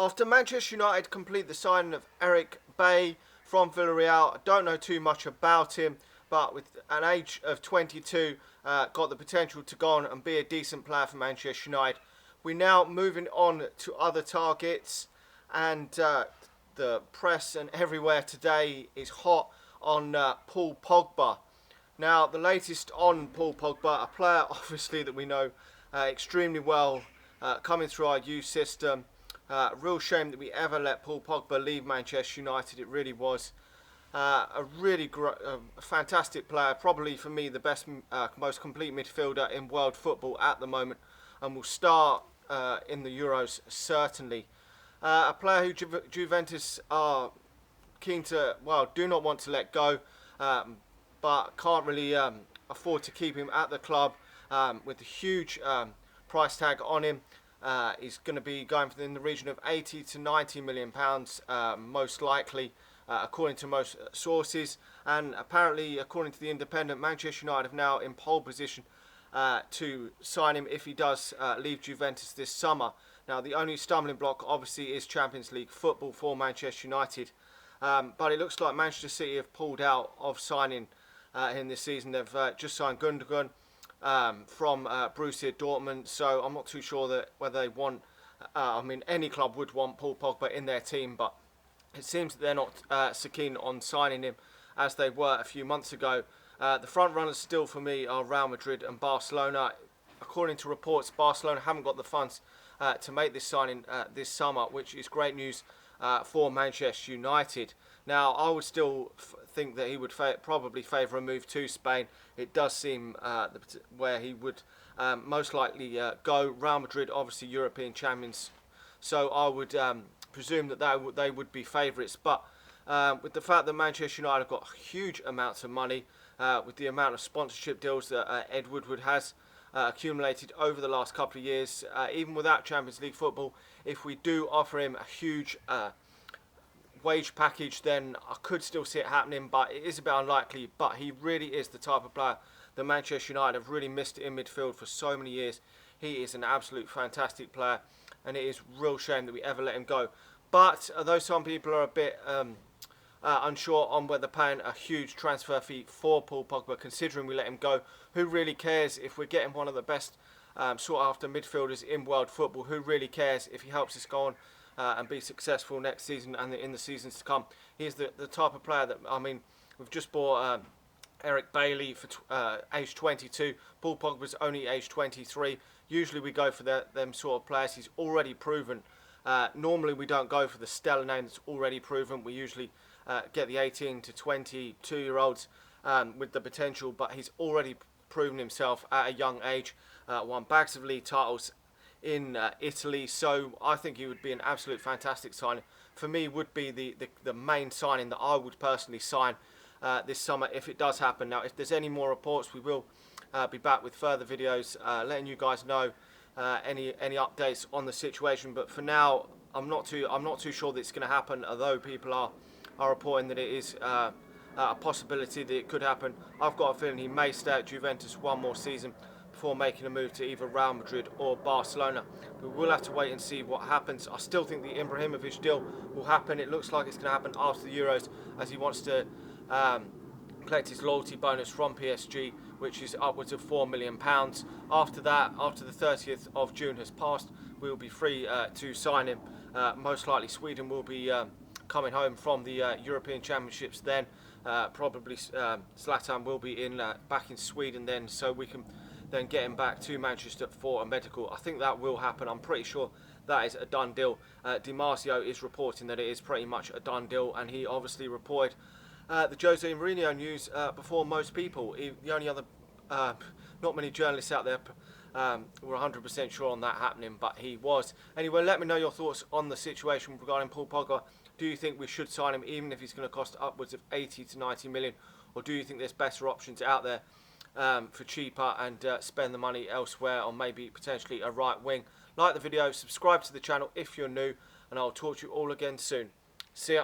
After Manchester United complete the signing of Eric Bailly from Villarreal, I don't know too much about him, but with an age of 22, got the potential to go on and be a decent player for Manchester United. We're now moving on to other targets, and the press and everywhere today is hot on Paul Pogba. Now, the latest on Paul Pogba, a player obviously that we know extremely well, coming through our youth system. Real shame that we ever let Paul Pogba leave Manchester United. It really was a really fantastic player. Probably for me the best, most complete midfielder in world football at the moment, and will start in the Euros certainly. A player who Juventus are keen to, well, do not want to let go, but can't really afford to keep him at the club with the huge price tag on him. He's going to be going in the region of 80 to 90 million pounds, most likely, according to most sources. And apparently, according to the Independent, Manchester United have now in pole position to sign him if he does leave Juventus this summer. Now, the only stumbling block, obviously, is Champions League football for Manchester United. But it looks like Manchester City have pulled out of signing him this season. They've just signed Gundogan from Borussia Dortmund, so I'm not too sure that whether they want, I mean, any club would want Paul Pogba in their team, but it seems that they're not so keen on signing him as they were a few months ago. The front runners still for me are Real Madrid and Barcelona. According to reports, Barcelona haven't got the funds to make this signing this summer, which is great news for Manchester United. Now, I would still think that he would probably favour a move to Spain. It does seem where he would most likely go. Real Madrid, obviously European champions, so I would presume that they would be favourites. But with the fact that Manchester United have got huge amounts of money, with the amount of sponsorship deals that Ed Woodward has accumulated over the last couple of years, even without Champions League football, if we do offer him a huge wage package, then I could still see it happening, but it is a bit unlikely. But he really is the type of player that Manchester United have really missed in midfield for so many years. He is an absolute fantastic player, and it is a real shame that we ever let him go. But although some people are a bit unsure on whether paying a huge transfer fee for Paul Pogba, considering we let him go, who really cares if we're getting one of the best sought after midfielders in world football? Who really cares if he helps us go on and be successful next season and in the seasons to come? He's the type of player that, I mean, we've just bought Eric Bailly for age 22. Paul Pogba's only age 23. Usually we go for them sort of players. He's already proven. Normally we don't go for the stellar name that's already proven. We usually get the 18 to 22 year olds with the potential, but he's already proven himself at a young age. Won bags of league titles in Italy, so I think he would be an absolute fantastic signing. For me, would be the main signing that I would personally sign this summer if it does happen. Now, if there's any more reports, we will be back with further videos letting you guys know any updates on the situation. But for now, I'm not too sure that it's going to happen. Although people are reporting that it is a possibility that it could happen. I've got a feeling he may stay at Juventus one more season before making a move to either Real Madrid or Barcelona. But we'll have to wait and see what happens. I still think the Ibrahimovic deal will happen. It looks like it's going to happen after the Euros, as he wants to collect his loyalty bonus from PSG, which is upwards of £4 million. After that, after the 30th of June has passed, we'll be free to sign him. Most likely Sweden will be coming home from the European Championships then. Probably Zlatan will be back in Sweden then, so we can then get him back to Manchester for a medical. I think that will happen. I'm pretty sure that is a done deal. Di Marzio is reporting that it is pretty much a done deal, and he obviously reported the Jose Mourinho news before most people. The only other, not many journalists out there were 100% sure on that happening, but he was. Anyway, let me know your thoughts on the situation regarding Paul Pogba. Do you think we should sign him even if he's going to cost upwards of 80 to 90 million, or do you think there's better options out there for cheaper and spend the money elsewhere on maybe potentially a right wing? Like the video, subscribe to the channel if you're new, and I'll talk to you all again soon. See ya.